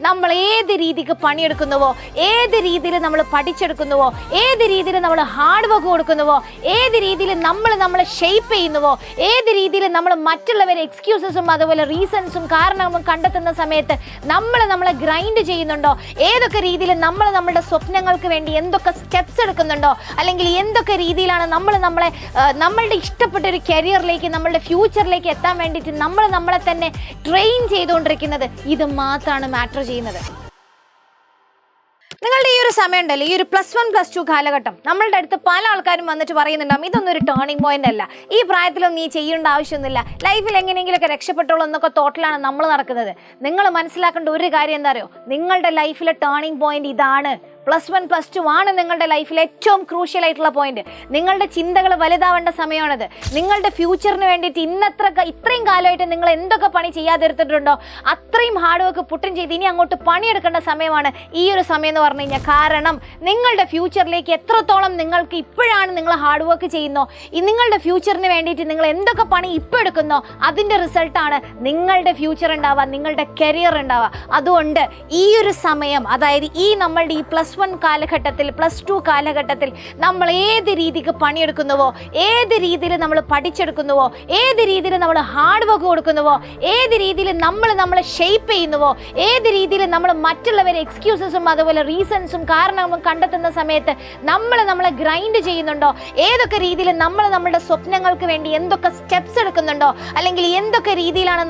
നമ്മൾ ഏത് രീതിക്ക് പണിയെടുക്കുന്നുവോ, ഏത് രീതിയിൽ നമ്മൾ പഠിച്ചെടുക്കുന്നുവോ, ഏത് രീതിയിൽ നമ്മൾ ഹാർഡ് വർക്ക് കൊടുക്കുന്നുവോ, ഏത് രീതിയിൽ നമ്മളെ ഷേപ്പ് ചെയ്യുന്നുവോ, ഏത് രീതിയിൽ നമ്മൾ മറ്റുള്ളവരെ എക്സ്ക്യൂസസും അതുപോലെ റീസൺസും കാരണവും കണ്ടെത്തുന്ന സമയത്ത് നമ്മളെ ഗ്രൈൻഡ് ചെയ്യുന്നുണ്ടോ, ഏതൊക്കെ രീതിയിൽ നമ്മളുടെ സ്വപ്നങ്ങൾക്ക് വേണ്ടി എന്തൊക്കെ സ്റ്റെപ്സ് എടുക്കുന്നുണ്ടോ, അല്ലെങ്കിൽ എന്തൊക്കെ രീതിയിലാണ് നമ്മളുടെ ഇഷ്ടപ്പെട്ട ഒരു കരിയറിലേക്ക്, നമ്മളുടെ ഫ്യൂച്ചറിലേക്ക് എത്താൻ വേണ്ടിയിട്ട് നമ്മളെ തന്നെ ട്രെയിൻ ചെയ്തുകൊണ്ടിരിക്കുന്നത്, ഇത് മാത്രമാണ് മാറ്റർ ചെയ്യുന്നത്. നിങ്ങളുടെ ഈ ഒരു സമയം ഉണ്ടല്ലോ, ഈ ഒരു +1 +2 കാലഘട്ടം, നമ്മളുടെ അടുത്ത് പല ആൾക്കാരും വന്നിട്ട് പറയുന്നുണ്ടാവും ഇതൊന്നും ഒരു ടേണിംഗ് പോയിന്റ് അല്ല, ഈ പ്രായത്തിലൊന്നും നീ ചെയ്യേണ്ട ആവശ്യമൊന്നുമില്ല, ലൈഫിൽ എങ്ങനെയെങ്കിലുമൊക്കെ രക്ഷപ്പെട്ടോളൂ എന്നൊക്കെ തോട്ടിലാണ് നമ്മൾ നടക്കുന്നത്. നിങ്ങൾ മനസ്സിലാക്കേണ്ട ഒരു കാര്യം എന്താ അറിയോ, നിങ്ങളുടെ ലൈഫിലെ ടേണിംഗ് പോയിന്റ് ഇതാണ്. +1 +2 ആണ് നിങ്ങളുടെ ലൈഫിൽ ഏറ്റവും ക്രൂഷ്യൽ ആയിട്ടുള്ള പോയിന്റ്. നിങ്ങളുടെ ചിന്തകൾ വലുതാവേണ്ട സമയമാണത്. നിങ്ങളുടെ ഫ്യൂച്ചറിന് വേണ്ടിയിട്ട് ഇത്രയും കാലമായിട്ട് നിങ്ങൾ എന്തൊക്കെ പണി ചെയ്യാതിരുത്തിട്ടുണ്ടോ അത്രയും ഹാർഡ് വർക്ക് പുട്ടും ചെയ്ത് ഇനി അങ്ങോട്ട് പണിയെടുക്കേണ്ട സമയമാണ് ഈ ഒരു സമയം എന്ന് പറഞ്ഞു കഴിഞ്ഞാൽ. കാരണം നിങ്ങളുടെ ഫ്യൂച്ചറിലേക്ക് എത്രത്തോളം നിങ്ങൾക്ക് ഇപ്പോഴാണ് നിങ്ങൾ ഹാർഡ് വർക്ക് ചെയ്യുന്നോ, നിങ്ങളുടെ ഫ്യൂച്ചറിന് വേണ്ടിയിട്ട് നിങ്ങൾ എന്തൊക്കെ പണി ഇപ്പോൾ എടുക്കുന്നോ അതിൻ്റെ റിസൾട്ടാണ് നിങ്ങളുടെ ഫ്യൂച്ചർ ഉണ്ടാവുക, നിങ്ങളുടെ കരിയർ ഉണ്ടാവുക. അതുകൊണ്ട് ഈ ഒരു സമയം, അതായത് ഈ നമ്മളുടെ ഈ +1 കാലഘട്ടത്തിൽ, +2 കാലഘട്ടത്തിൽ നമ്മൾ ഏത് രീതിക്ക് പണിയെടുക്കുന്നുവോ, ഏത് രീതിയിൽ നമ്മൾ പഠിച്ചെടുക്കുന്നുവോ, ഏത് രീതിയിൽ നമ്മൾ ഹാർഡ് വർക്ക് കൊടുക്കുന്നുവോ, ഏത് രീതിയിൽ നമ്മളെ ഷേപ്പ് ചെയ്യുന്നുവോ, ഏത് രീതിയിൽ നമ്മൾ മറ്റുള്ളവരെ എക്സ്ക്യൂസസും അതുപോലെ റീസൺസും കാരണവും കണ്ടെത്തുന്ന സമയത്ത് നമ്മളെ ഗ്രൈൻഡ് ചെയ്യുന്നുണ്ടോ, ഏതൊക്കെ രീതിയിൽ നമ്മളുടെ സ്വപ്നങ്ങൾക്ക് വേണ്ടി എന്തൊക്കെ സ്റ്റെപ്സ് എടുക്കുന്നുണ്ടോ, അല്ലെങ്കിൽ എന്തൊക്കെ രീതിയിലാണ്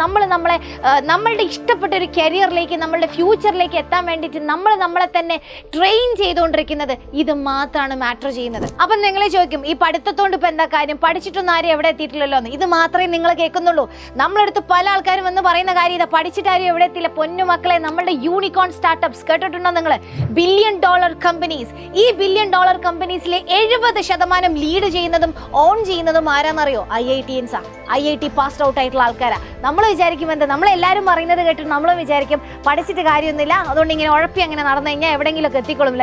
നമ്മളുടെ ഇഷ്ടപ്പെട്ട ഒരു കരിയറിലേക്ക്, നമ്മളുടെ ഫ്യൂച്ചറിലേക്ക് എത്താൻ വേണ്ടിയിട്ട് നമ്മളെ തന്നെ ട്രെയിൻ ചെയ്തുകൊണ്ടിരിക്കുന്നത്, ഇത് മാത്രമാണ് മാറ്റർ ചെയ്യുന്നത്. അപ്പം നിങ്ങൾ ചോദിക്കും ഈ പഠിത്തത്തോണ്ട് ഇപ്പം എന്താ കാര്യം, പഠിച്ചിട്ടൊന്നും ആരും എവിടെ എത്തിയിട്ടില്ലല്ലോ എന്ന്. ഇത് മാത്രമേ നിങ്ങൾ കേൾക്കുന്നുള്ളൂ. നമ്മളടുത്ത് പല ആൾക്കാരും വന്ന് പറയുന്ന കാര്യം ഇതാ, പഠിച്ചിട്ട് ആരും എവിടെ എത്തിയില്ല. പൊന്നു മക്കളെ, നമ്മളുടെ യൂണിക്കോൺ സ്റ്റാർട്ടപ്സ് കേട്ടിട്ടുണ്ടോ നിങ്ങൾ? $1 ബില്യൺ കമ്പനീസ്. ഈ $1 ബില്യൺ കമ്പനീസിലെ 70% ലീഡ് ചെയ്യുന്നതും ഓൺ ചെയ്യുന്നതും ആരാന്നറിയോ? IITians, IIT പാസ്ഡ് ഔട്ട് ആയിട്ടുള്ള ആൾക്കാരാ. നമ്മൾ വിചാരിക്കും എന്താ, നമ്മളെല്ലാവരും പറയുന്നത് കേട്ടിട്ട് നമ്മളും വിചാരിക്കും പഠിച്ചിട്ട് കാര്യമൊന്നുമില്ല, അതുകൊണ്ട് ഇങ്ങനെ ഉഴപ്പി അങ്ങനെ നടന്നു കഴിഞ്ഞാൽ എവിടെയെങ്കിലുമൊക്കെ എത്തിക്കോളും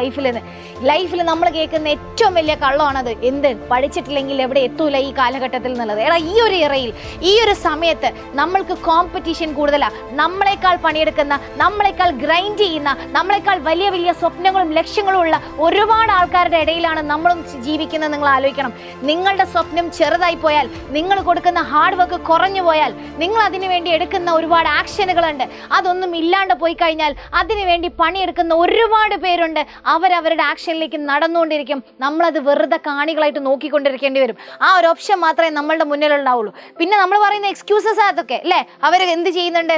ലൈഫിൽ നമ്മൾ കേൾക്കുന്ന ഏറ്റവും വലിയ കള്ളമാണത്. എന്ത് പഠിച്ചിട്ടില്ലെങ്കിൽ എവിടെ എത്തൂല ഈ കാലഘട്ടത്തിൽ എന്നുള്ളത്. എടാ, ഈ ഒരു ഇറയിൽ, ഈ ഒരു സമയത്ത് നമ്മൾക്ക് കോമ്പറ്റീഷൻ കൂടുതലാണ്. നമ്മളെക്കാൾ പണിയെടുക്കുന്ന, നമ്മളെക്കാൾ ഗ്രൈൻഡ് ചെയ്യുന്ന, നമ്മളെക്കാൾ വലിയ വലിയ സ്വപ്നങ്ങളും ലക്ഷ്യങ്ങളും ഉള്ള ഒരുപാട് ആൾക്കാരുടെ ഇടയിലാണ് നമ്മളും ജീവിക്കുന്നത്. നിങ്ങൾ ആലോചിക്കണം, നിങ്ങളുടെ സ്വപ്നം ചെറുതായി പോയാൽ, നിങ്ങൾ കൊടുക്കുന്ന ഹാർഡ് വർക്ക് കുറഞ്ഞു പോയാൽ, നിങ്ങൾ അതിനു വേണ്ടി എടുക്കുന്ന ഒരുപാട് ആക്ഷനുകളുണ്ട്, അതൊന്നും ഇല്ലാണ്ട് പോയി കഴിഞ്ഞാൽ അതിനു വേണ്ടി പണിയെടുക്കുന്ന ഒരുപാട് പേരുണ്ട്. അവരവരുടെ ആക്ഷനിലേക്ക് നടന്നുകൊണ്ടിരിക്കും. നമ്മളത് വെറുതെ കാണികളായിട്ട് നോക്കിക്കൊണ്ടിരിക്കേണ്ടി വരും. ആ ഒരു ഓപ്ഷൻ മാത്രമേ നമ്മളുടെ മുന്നിലുണ്ടാവുള്ളൂ. പിന്നെ നമ്മൾ പറയുന്ന എക്സ്ക്യൂസസ് അതൊക്കെ അല്ലേ, അവർ എന്ത് ചെയ്യുന്നുണ്ട്,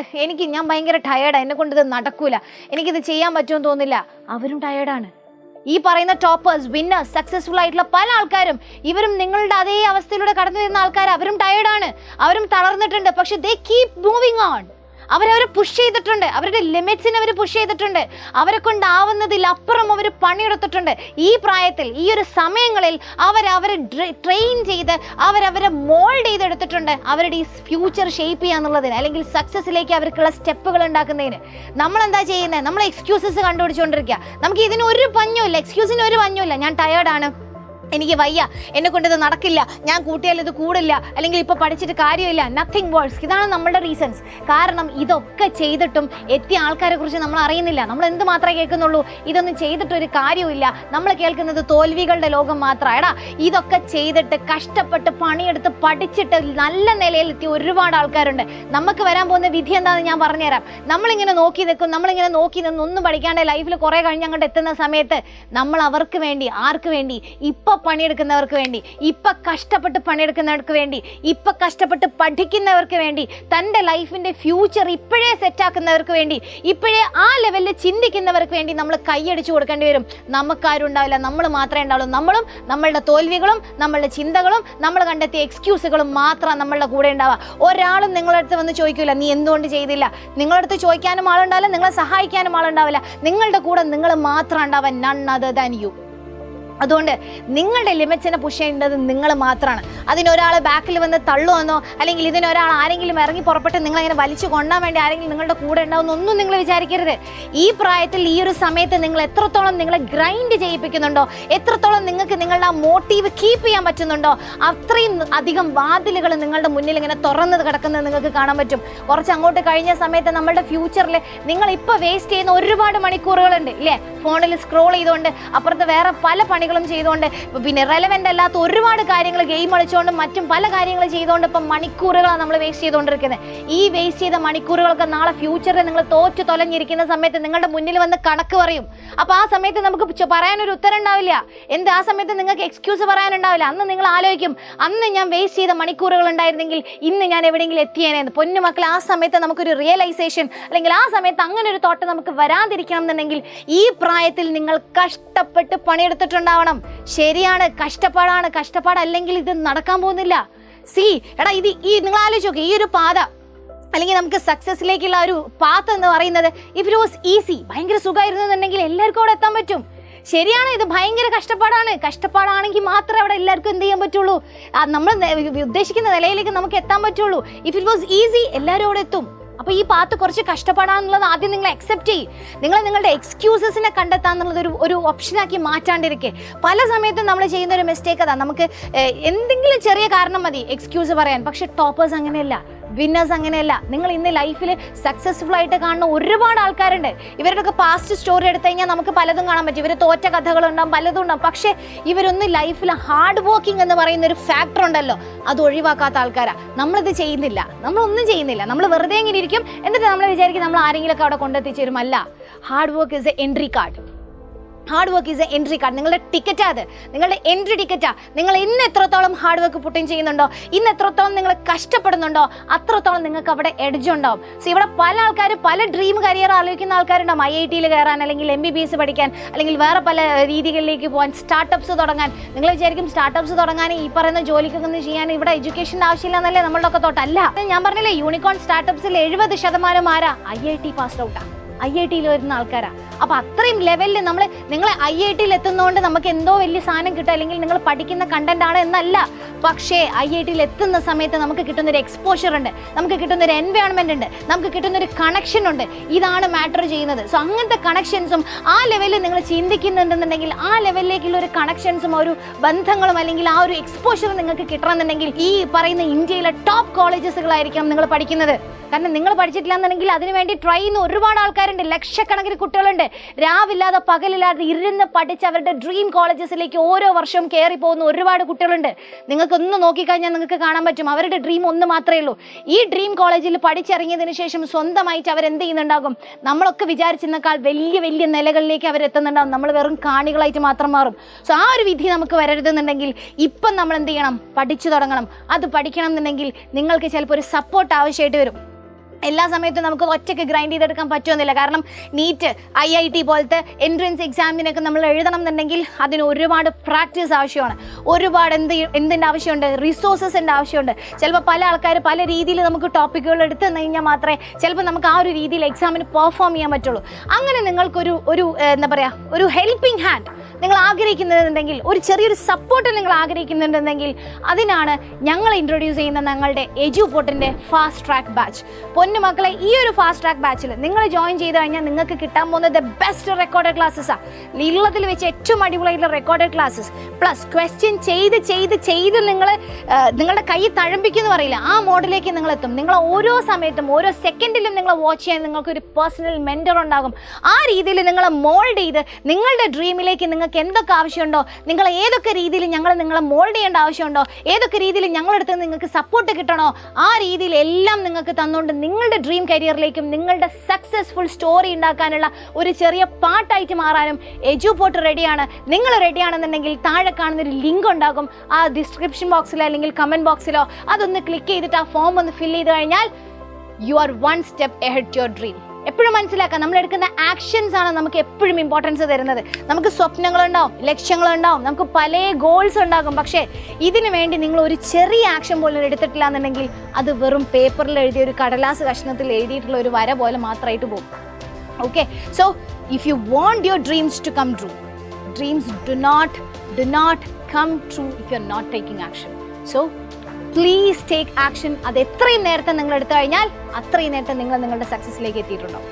ഞാൻ ഭയങ്കര ടയേർഡാണ്, എന്നെ കൊണ്ട് ഇത് നടക്കൂല, എനിക്കിത് ചെയ്യാൻ പറ്റുമെന്ന് തോന്നില്ല. അവരും ടയേർഡാണ്. ഈ പറയുന്ന ടോപ്പേഴ്സ്, വിന്നേഴ്സ്, സക്സസ്ഫുൾ ആയിട്ടുള്ള പല ആൾക്കാരും, ഇവരും നിങ്ങളുടെ അതേ അവസ്ഥയിലൂടെ കടന്നു വരുന്ന ആൾക്കാർ, അവരും ടയേർഡാണ്, അവരും തളർന്നിട്ടുണ്ട്. പക്ഷെ ദേ കീപ് മൂവിങ് ഓൺ. അവരവരെ പുഷ് ചെയ്തിട്ടുണ്ട്, അവരുടെ ലിമിറ്റ്സിനെ അവർ പുഷ് ചെയ്തിട്ടുണ്ട്, അവരെ കൊണ്ടാവുന്നതിലപ്പുറം അവർ പണിയെടുത്തിട്ടുണ്ട്. ഈ പ്രായത്തിൽ, ഈ ഒരു സമയങ്ങളിൽ അവരെ ട്രെയിൻ ചെയ്ത് അവരെ മോൾഡ് ചെയ്തെടുത്തിട്ടുണ്ട്, അവരുടെ ഈ ഫ്യൂച്ചർ ഷേപ്പ് ചെയ്യാന്നുള്ളതിന്, അല്ലെങ്കിൽ സക്സസ്സിലേക്ക് അവർക്കുള്ള സ്റ്റെപ്പുകൾ ഉണ്ടാക്കുന്നതിന്. നമ്മളെന്താ ചെയ്യുന്നത്? നമ്മൾ എക്സ്ക്യൂസസ് കണ്ടുപിടിച്ചുകൊണ്ടിരിക്കുക. നമുക്ക് ഇതിന് ഒരു പഞ്ഞുമില്ല, എക്സ്ക്യൂസിന് ഒരു പഞ്ഞുമില്ല. ഞാൻ ടയേർഡാണ്, എനിക്ക് വയ്യ, എന്നെ കൊണ്ട് ഇത് നടക്കില്ല, ഞാൻ കൂട്ടിയാൽ ഇത് കൂടില്ല, അല്ലെങ്കിൽ ഇപ്പോൾ പഠിച്ചിട്ട് കാര്യമില്ല, നത്തിങ് വർക്ക്സ്. ഇതാണ് നമ്മളുടെ റീസൺസ്. കാരണം ഇതൊക്കെ ചെയ്തിട്ടും എത്തിയ ആൾക്കാരെ കുറിച്ച് നമ്മൾ അറിയുന്നില്ല. നമ്മൾ എന്ത് മാത്രമേ കേൾക്കുന്നുള്ളൂ, ഇതൊന്നും ചെയ്തിട്ടൊരു കാര്യമില്ല. നമ്മൾ കേൾക്കുന്നത് തോൽവികളുടെ ലോകം മാത്രമാണ്. എടാ, ഇതൊക്കെ ചെയ്തിട്ട് കഷ്ടപ്പെട്ട് പണിയെടുത്ത് പഠിച്ചിട്ട് നല്ല നിലയിലെത്തിയ ഒരുപാട് ആൾക്കാരുണ്ട്. നമുക്ക് വരാൻ പോകുന്ന വിധി എന്താണെന്ന് ഞാൻ പറഞ്ഞുതരാം. നമ്മളിങ്ങനെ നോക്കി നിന്ന് ഒന്നും പഠിക്കാണ്ട് ലൈഫിൽ കുറേ കഴിഞ്ഞ് അങ്ങോട്ട് എത്തുന്ന സമയത്ത് നമ്മൾ അവർക്ക് വേണ്ടി, ആർക്ക് വേണ്ടി? ഇപ്പം പണിയെടുക്കുന്നവർക്ക് വേണ്ടി, ഇപ്പൊ കഷ്ടപ്പെട്ട് പണിയെടുക്കുന്നവർക്ക് വേണ്ടി, ഇപ്പൊ കഷ്ടപ്പെട്ട് പഠിക്കുന്നവർക്ക് വേണ്ടി, തൻ്റെ ലൈഫിന്റെ ഫ്യൂച്ചർ ഇപ്പോഴേ സെറ്റാക്കുന്നവർക്ക് വേണ്ടി, ഇപ്പോഴേ ആ ലെവലിൽ ചിന്തിക്കുന്നവർക്ക് വേണ്ടി നമ്മൾ കൈയടിച്ചു കൊടുക്കേണ്ടി വരും. നമുക്കാരും ഉണ്ടാവില്ല, നമ്മൾ മാത്രമേ ഉണ്ടാവുള്ളൂ. നമ്മളും നമ്മളുടെ തോൽവികളും നമ്മളുടെ ചിന്തകളും നമ്മൾ കണ്ടെത്തിയ എക്സ്ക്യൂസുകളും മാത്രം നമ്മളുടെ കൂടെ ഉണ്ടാവുക. ഒരാളും നിങ്ങളുടെ അടുത്ത് വന്ന് ചോദിക്കില്ല നീ എന്തുകൊണ്ട് ചെയ്തില്ല. നിങ്ങളുടെ അടുത്ത് ചോദിക്കാനും ആളുണ്ടാവില്ല, നിങ്ങളെ സഹായിക്കാനും ആളുണ്ടാവില്ല. നിങ്ങളുടെ കൂടെ നിങ്ങൾ മാത്രം ഉണ്ടാവാൻ, നൺ അതർ ദാൻ യു. അതുകൊണ്ട് നിങ്ങളുടെ ലിമിറ്റ്സിനെ പുഷ് ചെയ്യേണ്ടത് നിങ്ങൾ മാത്രമാണ്. അതിനൊരാൾ ബാക്കിൽ വന്ന് തള്ളുവന്നോ അല്ലെങ്കിൽ ഇതിനൊരാൾ ആരെങ്കിലും ഇറങ്ങി പുറപ്പെട്ട് നിങ്ങളങ്ങനെ വലിച്ചു കൊണ്ടാൻ വേണ്ടി ആരെങ്കിലും നിങ്ങളുടെ കൂടെ ഉണ്ടാവുന്നൊന്നും നിങ്ങൾ വിചാരിക്കരുത്. ഈ പ്രായത്തിൽ ഈ ഒരു സമയത്ത് നിങ്ങൾ എത്രത്തോളം നിങ്ങളെ ഗ്രൈൻഡ് ചെയ്യിപ്പിക്കുന്നുണ്ടോ, എത്രത്തോളം നിങ്ങൾക്ക് നിങ്ങളുടെ ആ മോട്ടീവ് കീപ്പ് ചെയ്യാൻ പറ്റുന്നുണ്ടോ, അത്രയും അധികം വാതിലുകൾ നിങ്ങളുടെ മുന്നിൽ ഇങ്ങനെ തുറന്നത് കിടക്കുന്നത് നിങ്ങൾക്ക് കാണാൻ പറ്റും. കുറച്ച് അങ്ങോട്ട് കഴിഞ്ഞ സമയത്ത് നമ്മളുടെ ഫ്യൂച്ചറിൽ നിങ്ങൾ ഇപ്പോൾ വേസ്റ്റ് ചെയ്യുന്ന ഒരുപാട് മണിക്കൂറുകളുണ്ട് ഇല്ലേ? ഫോണിൽ സ്ക്രോൾ ചെയ്തുകൊണ്ട് അപ്പുറത്ത് വേറെ പല പണികളും ചെയ്തുകൊണ്ട് പിന്നെ റെലവെൻ്റ് അല്ലാത്ത ഒരുപാട് കാര്യങ്ങൾ ഗെയിം കളിച്ചുകൊണ്ടും മറ്റും പല കാര്യങ്ങൾ ചെയ്തുകൊണ്ട് ഇപ്പം മണിക്കൂറുകളാണ് നമ്മൾ വേസ്റ്റ് ചെയ്തുകൊണ്ടിരിക്കുന്നത്. ഈ വേസ്റ്റ് ചെയ്ത മണിക്കൂറുകളൊക്കെ നാളെ ഫ്യൂച്ചറിൽ നിങ്ങൾ തോറ്റു തൊലഞ്ഞിരിക്കുന്ന സമയത്ത് നിങ്ങളുടെ മുന്നിൽ വന്ന് കണക്ക് പറയും. അപ്പോൾ ആ സമയത്ത് നമുക്ക് പറയാനൊരു ഉത്തരം ഉണ്ടാവില്ല. ആ സമയത്ത് നിങ്ങൾക്ക് എക്സ്ക്യൂസ് പറയാനുണ്ടാവില്ല. അന്ന് നിങ്ങൾ ആലോചിക്കും, അന്ന് ഞാൻ വേസ്റ്റ് ചെയ്ത മണിക്കൂറുകൾ ഉണ്ടായിരുന്നെങ്കിൽ ഇന്ന് ഞാൻ എവിടെയെങ്കിലും എത്തിയേനെന്ന്. പൊന്നു മക്കളെ, ആ സമയത്ത് നമുക്കൊരു റിയലൈസേഷൻ അല്ലെങ്കിൽ ആ സമയത്ത് അങ്ങനെ ഒരു തോട്ട് നമുക്ക് വരാതിരിക്കണം എന്നുണ്ടെങ്കിൽ ഈ പ്രായത്തിൽ നിങ്ങൾ കഷ്ടപ്പെട്ട് പണിയെടുത്തിട്ടുണ്ടാവണം. ശരിയാണ്, കഷ്ടപ്പാടാണ്. കഷ്ടപ്പാടല്ലെങ്കിൽ ഇത് നടക്കാൻ പോകുന്നില്ല. എടാ നിങ്ങൾ ആലോചിച്ച് നോക്കുക, ഈ ഒരു പാത അല്ലെങ്കിൽ നമുക്ക് സക്സസിലേക്കുള്ള ഒരു പാത്ത് എന്ന് പറയുന്നത് ഇഫ് ഇറ്റ് വാസ് ഈസി, ഭയങ്കര സുഖമായിരുന്നു എന്നുണ്ടെങ്കിൽ എല്ലാവർക്കും അവിടെ എത്താൻ പറ്റും. ശരിയാണ്, ഇത് ഭയങ്കര കഷ്ടപ്പാടാണെങ്കിൽ മാത്രമേ അവിടെ എല്ലാവർക്കും എന്ത് ചെയ്യാൻ പറ്റുള്ളൂ, നമ്മൾ ഉദ്ദേശിക്കുന്ന നിലയിലേക്ക് നമുക്ക് എത്താൻ പറ്റുള്ളൂ. ഇഫ് ഇറ്റ് വാസ് ഈസി എല്ലാവരും അവിടെ എത്തും. അപ്പോൾ ഈ പാത്ത് കുറച്ച് കഷ്ടപ്പാടാന്നുള്ളത് ആദ്യം നിങ്ങൾ അക്സെപ്റ്റ് ചെയ്യും. നിങ്ങളുടെ എക്സ്ക്യൂസസിനെ കണ്ടെത്താന്നുള്ളത് ഒരു ഓപ്ഷനാക്കി മാറ്റാണ്ടിരിക്കെ. പല സമയത്തും നമ്മൾ ചെയ്യുന്ന ഒരു മിസ്റ്റേക്ക് അതാ, നമുക്ക് എന്തെങ്കിലും ചെറിയ കാരണം മതി എക്സ്ക്യൂസ് പറയാൻ. പക്ഷെ ടോപ്പേഴ്സ് അങ്ങനെയല്ല, വിന്നേഴ്സ് അങ്ങനെയല്ല. നിങ്ങൾ ഇന്ന് ലൈഫിൽ സക്സസ്ഫുൾ ആയിട്ട് കാണുന്ന ഒരുപാട് ആൾക്കാരുണ്ട്. ഇവരുടെയൊക്കെ പാസ്റ്റ് സ്റ്റോറി എടുത്തു കഴിഞ്ഞാൽ നമുക്ക് പലതും കാണാൻ പറ്റും. ഇവർ തോറ്റ കഥകളുണ്ടാവും, പലതും ഉണ്ടാവും. പക്ഷേ ഇവരൊന്നും ലൈഫിൽ ഹാർഡ് വർക്കിംഗ് എന്ന് പറയുന്ന ഒരു ഫാക്ടർ ഉണ്ടല്ലോ, അത് ഒഴിവാക്കാത്ത ആൾക്കാരാണ്. നമ്മളിത് ചെയ്യുന്നില്ല, നമ്മളൊന്നും ചെയ്യുന്നില്ല. നമ്മൾ വെറുതെ ഇങ്ങനെ ഇരിക്കും, എന്നിട്ട് നമ്മൾ വിചാരിക്കും നമ്മൾ ആരെങ്കിലുമൊക്കെ അവിടെ കൊണ്ടെത്തിച്ചേരും. അല്ല, hard work is A entry card. നിങ്ങളുടെ ടിക്കറ്റാ, അത് നിങ്ങളുടെ എൻട്രി ടിക്കറ്റാ. നിങ്ങൾ ഇന്ന് എത്രത്തോളം ഹാർഡ് വർക്ക് പുട്ടിൻ ചെയ്യുന്നുണ്ടോ, ഇന്ന് എത്രത്തോളം നിങ്ങൾ കഷ്ടപ്പെടുന്നുണ്ടോ, അത്രത്തോളം നിങ്ങൾക്ക് അവിടെ എഡ്ജ് ഉണ്ടാവും. സോ ഇവിടെ പല ആൾക്കാർ പല ഡ്രീം കരിയർ ആലോചിക്കുന്ന ആൾക്കാരുണ്ടാവും. IIT-യിൽ കയറാൻ, അല്ലെങ്കിൽ MBBS പഠിക്കാൻ, അല്ലെങ്കിൽ വേറെ പല രീതികളിലേക്ക് പോകാൻ, സ്റ്റാർട്ടപ്സ് തുടങ്ങാൻ. നിങ്ങൾ വിചാരിക്കും സ്റ്റാർട്ടപ്സ് തുടങ്ങാൻ ഈ പറയുന്ന ജോലിക്കൊന്നും ചെയ്യാൻ ഇവിടെ എഡ്യൂക്കേഷൻ്റെ ആവശ്യമില്ല എന്നല്ലേ നമ്മളുടെ ഒക്കെ തോട്ടല്ല. ഞാൻ പറഞ്ഞില്ലേ, യൂണിക്കോൺ സ്റ്റാർട്ടപ്സിൽ 70% ആരാ IIT പാസ്ഡ് ഔട്ടാണ്, IIT-യിൽ വരുന്ന ആൾക്കാരാണ്. അപ്പോൾ അത്രയും ലെവലിൽ നിങ്ങൾ IIT-യിൽ എത്തുന്നതുകൊണ്ട് നമുക്ക് എന്തോ വലിയ സാധനം കിട്ടുക, അല്ലെങ്കിൽ നിങ്ങൾ പഠിക്കുന്ന കണ്ടന്റ് ആണ് എന്നല്ല. പക്ഷേ IIT-യിൽ എത്തുന്ന സമയത്ത് നമുക്ക് കിട്ടുന്നൊരു എക്സ്പോഷർ ഉണ്ട്, നമുക്ക് കിട്ടുന്നൊരു എൻവയോൺമെന്റ് ഉണ്ട്, നമുക്ക് കിട്ടുന്നൊരു കണക്ഷൻ ഉണ്ട്. ഇതാണ് മാറ്റർ ചെയ്യുന്നത്. സോ അങ്ങനത്തെ കണക്ഷൻസും ആ ലെവലിൽ നിങ്ങൾ ചിന്തിക്കുന്നുണ്ടെന്നുണ്ടെങ്കിൽ, ആ ലെവലിലേക്കുള്ള ഒരു കണക്ഷൻസും ഒരു ബന്ധങ്ങളും അല്ലെങ്കിൽ ആ ഒരു എക്സ്പോഷർ നിങ്ങൾക്ക് കിട്ടണമെന്നുണ്ടെങ്കിൽ ഈ പറയുന്ന ഇന്ത്യയിലെ ടോപ്പ് കോളേജസുകളായിരിക്കണം നിങ്ങൾ പഠിക്കുന്നത്. കാരണം നിങ്ങൾ പഠിച്ചിട്ടില്ല എന്നുണ്ടെങ്കിൽ അതിനുവേണ്ടി ട്രൈ ചെയ്യുന്ന ഒരുപാട് ആൾക്കാരുണ്ട്, ലക്ഷക്കണക്കിന് കുട്ടികളുണ്ട്. രാവില്ലാതെ പകലില്ലാതെ ഇരുന്ന് പഠിച്ച് അവരുടെ ഡ്രീം കോളേജസിലേക്ക് ഓരോ വർഷവും കയറി പോകുന്ന ഒരുപാട് കുട്ടികളുണ്ട്. നിങ്ങൾക്കൊന്ന് നോക്കിക്കഴിഞ്ഞാൽ നിങ്ങൾക്ക് കാണാൻ പറ്റും, അവരുടെ ഡ്രീം ഒന്ന് മാത്രമേ ഉള്ളൂ. ഈ ഡ്രീം കോളേജിൽ പഠിച്ചിറങ്ങിയതിന് ശേഷം സ്വന്തമായിട്ട് അവരെന്ത് ചെയ്യുന്നുണ്ടാകും, നമ്മളൊക്കെ വിചാരിച്ചതിനേക്കാൾ വലിയ വലിയ നിലകളിലേക്ക് അവരെത്തുന്നുണ്ടാകും. നമ്മൾ വെറും കാണികളായിട്ട് മാത്രം മാറും. സോ ആ ഒരു വിധി നമുക്ക് വരരുതെന്നുണ്ടെങ്കിൽ ഇപ്പം നമ്മൾ എന്ത് ചെയ്യണം, പഠിച്ചു തുടങ്ങണം. അത് പഠിക്കണം എന്നുണ്ടെങ്കിൽ നിങ്ങൾക്ക് ചിലപ്പോൾ ഒരു സപ്പോർട്ട് ആവശ്യമായിട്ട് വരും. എല്ലാ സമയത്തും നമുക്ക് ഒറ്റയ്ക്ക് ഗ്രൈൻഡ് ചെയ്തെടുക്കാൻ പറ്റുമെന്നില്ല. കാരണം നീറ്റ്, IIT പോലത്തെ എൻട്രൻസ് എക്സാമിനൊക്കെ നമ്മൾ എഴുതണം എന്നുണ്ടെങ്കിൽ അതിന് ഒരുപാട് പ്രാക്ടീസ് ആവശ്യമാണ്. ഒരുപാട് എന്തിൻ്റെ ആവശ്യമുണ്ട്, റിസോഴ്സസിൻ്റെ ആവശ്യമുണ്ട്. ചിലപ്പോൾ പല ആൾക്കാർ പല രീതിയിൽ നമുക്ക് ടോപ്പിക്കുകൾ എടുത്തു തന്നു കഴിഞ്ഞാൽ മാത്രമേ ചിലപ്പോൾ നമുക്ക് ആ ഒരു രീതിയിൽ എക്സാമിന് പെർഫോം ചെയ്യാൻ പറ്റുള്ളൂ. അങ്ങനെ നിങ്ങൾക്കൊരു എന്താ പറയുക, ഒരു ഹെൽപ്പിംഗ് ഹാൻഡ് നിങ്ങൾ ആഗ്രഹിക്കുന്നുണ്ടെങ്കിൽ, ഒരു ചെറിയൊരു സപ്പോർട്ട് നിങ്ങൾ ആഗ്രഹിക്കുന്നുണ്ടെങ്കിൽ, അതിനാണ് ഞങ്ങൾ ഇൻട്രൊഡ്യൂസ് ചെയ്യുന്ന ഞങ്ങളുടെ എഡ്യൂപോർട്ടിൻ്റെ ഫാസ്റ്റ് ട്രാക്ക് ബാച്ച്. മക്കളെ, ഈ ഒരു ഫാസ്റ്റ് ട്രാക്ക് ബാച്ചിൽ നിങ്ങൾ ജോയിൻ ചെയ്ത് കഴിഞ്ഞാൽ നിങ്ങൾക്ക് കിട്ടാൻ പോകുന്നത് ബെസ്റ്റ് റെക്കോർഡഡ് ക്ലാസ്സസാണ്. ഉള്ളതിൽ വെച്ച് ഏറ്റവും അടിപൊളിയായിട്ടുള്ള റെക്കോർഡഡ് ക്ലാസ്സസ് പ്ലസ് ക്വസ്റ്റ്യൻ ചെയ്ത് നിങ്ങളുടെ കൈ തഴമ്പിക്കുന്നു പറയില്ല, ആ മോഡിലേക്ക് നിങ്ങൾ എത്തും. നിങ്ങൾ ഓരോ സമയത്തും ഓരോ സെക്കൻഡിലും നിങ്ങൾ വാച്ച് ചെയ്യാൻ നിങ്ങൾക്കൊരു പേഴ്സണൽ മെൻറ്റർ ഉണ്ടാകും. ആ രീതിയിൽ നിങ്ങളെ മോൾഡ് ചെയ്ത് നിങ്ങളുടെ ഡ്രീമിലേക്ക് നിങ്ങൾക്ക് എന്തൊക്കെ ആവശ്യമുണ്ടോ, നിങ്ങൾ ഏതൊക്കെ രീതിയിൽ നിങ്ങളെ മോൾഡ് ചെയ്യേണ്ട ആവശ്യമുണ്ടോ, ഏതൊക്കെ രീതിയിൽ ഞങ്ങളെടുത്ത് നിങ്ങൾക്ക് സപ്പോർട്ട് കിട്ടണോ, ആ രീതിയിൽ എല്ലാം നിങ്ങൾക്ക് തന്നുകൊണ്ട് നിങ്ങളുടെ ഡ്രീം കരിയറിലേക്കും നിങ്ങളുടെ സക്സസ്ഫുൾ സ്റ്റോറി ഉണ്ടാക്കാനുള്ള ഒരു ചെറിയ പാർട്ടായിട്ട് മാറാനും എഡ്യൂപോർട്ട് റെഡിയാണ്. നിങ്ങൾ റെഡിയാണെന്നുണ്ടെങ്കിൽ താഴെ കാണുന്നൊരു ലിങ്ക് ഉണ്ടാകും, ആ ഡിസ്ക്രിപ്ഷൻ ബോക്സിലോ അല്ലെങ്കിൽ കമൻറ്റ് ബോക്സിലോ അതൊന്ന് ക്ലിക്ക് ചെയ്തിട്ട് ആ ഫോം ഒന്ന് ഫിൽ ചെയ്ത് കഴിഞ്ഞാൽ you are one step ahead to your dream. എപ്പോഴും മനസ്സിലാക്കാം, നമ്മൾ എടുക്കുന്ന ആക്ഷൻസ് ആണ് നമുക്ക് എപ്പോഴും ഇമ്പോർട്ടൻസ് തരുന്നത്. നമുക്ക് സ്വപ്നങ്ങളുണ്ടാവും, ലക്ഷ്യങ്ങളുണ്ടാവും, നമുക്ക് പല ഗോൾസ് ഉണ്ടാകും. പക്ഷേ ഇതിനു വേണ്ടി നിങ്ങൾ ഒരു ചെറിയ ആക്ഷൻ പോലും എടുത്തിട്ടില്ല എന്നുണ്ടെങ്കിൽ അത് വെറും പേപ്പറിൽ എഴുതിയ ഒരു കടലാസ് കഷ്ണത്തിൽ എഴുതിയിട്ടുള്ള ഒരു വര പോലെ മാത്രമായിട്ട് പോകും. Okay, so if you want your dreams to come true, dreams do not come true if you're not taking action. So please take action. അത് എത്രയും നേരത്തെ നിങ്ങൾ എടുത്തു കഴിഞ്ഞാൽ അത്രയും നേരത്തെ നിങ്ങൾ നിങ്ങളുടെ സക്സസിലേക്ക് എത്തിയിട്ടുണ്ടാവും.